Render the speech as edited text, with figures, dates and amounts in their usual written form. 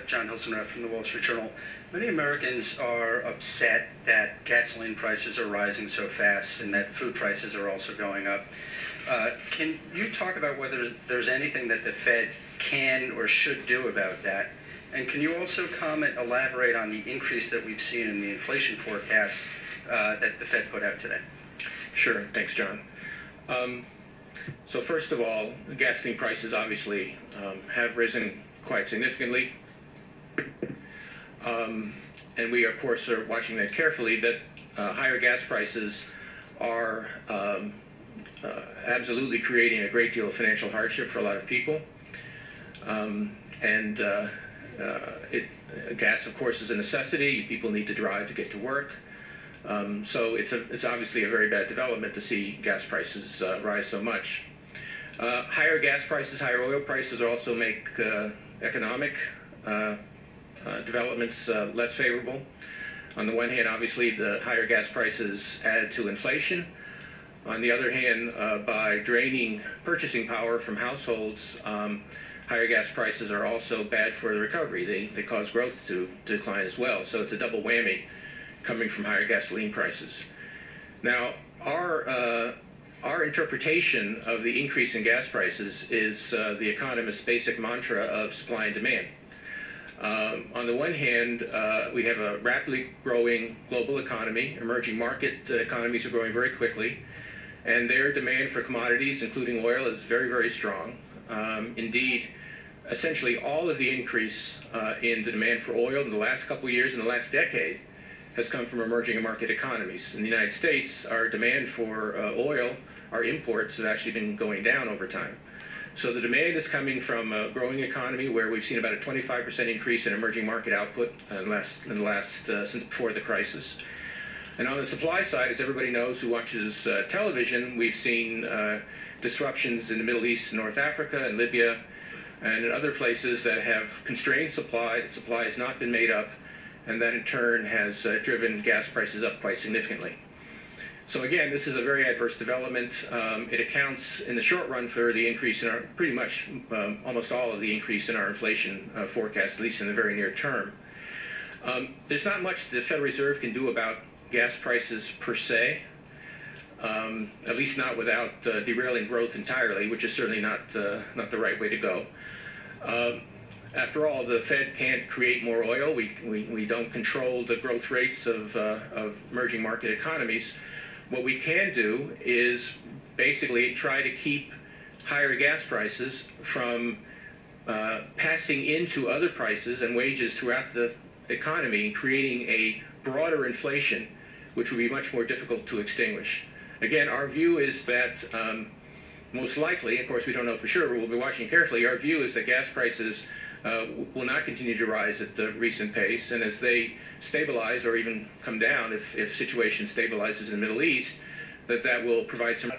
John Hilson from the Wall Street Journal. Many Americans are upset that gasoline prices are rising so fast and that food prices are also going up. Can you talk about whether there's anything that the Fed can or should do about that? And can you also elaborate on the increase that we've seen in the inflation forecasts that the Fed put out today? Sure. Thanks, John. So first of all, gasoline prices obviously have risen quite significantly. And we, of course, are watching that carefully, that higher gas prices are absolutely creating a great deal of financial hardship for a lot of people. Gas, of course, is a necessity. People need to drive to get to work. So it's obviously a very bad development to see gas prices rise so much. Higher gas prices, higher oil prices also make economic developments less favorable. On the one hand, obviously, the higher gas prices add to inflation. On the other hand, by draining purchasing power from households, higher gas prices are also bad for the recovery. They cause growth to decline as well. So it's a double whammy coming from higher gasoline prices. Now, our interpretation of the increase in gas prices is the economist's basic mantra of supply and demand. On the one hand, we have a rapidly growing global economy. Emerging market economies are growing very quickly, and their demand for commodities, including oil, is very, very strong. Indeed, essentially all of the increase in the demand for oil in the last couple of years, in the last decade, has come from emerging market economies. In the United States, our demand for oil, our imports, have actually been going down over time. So the demand is coming from a growing economy where we've seen about a 25% increase in emerging market output since before the crisis. And on the supply side, as everybody knows who watches television, we've seen disruptions in the Middle East, North Africa, and Libya, and in other places that have constrained supply. The supply has not been made up, and that in turn has driven gas prices up quite significantly. So again, this is a very adverse development. It accounts in the short run for the increase in pretty much almost all of the increase in our inflation forecast, at least in the very near term. There's not much the Federal Reserve can do about gas prices per se, at least not without derailing growth entirely, which is certainly not the right way to go. After all, the Fed can't create more oil. We don't control the growth rates of emerging market economies. What we can do is basically try to keep higher gas prices from passing into other prices and wages throughout the economy, creating a broader inflation, which would be much more difficult to extinguish. Again, our view is that most likely, of course we don't know for sure, but we'll be watching carefully, our view is that gas prices will not continue to rise at the recent pace, and as they stabilize or even come down, if situation stabilizes in the Middle East, that will provide some...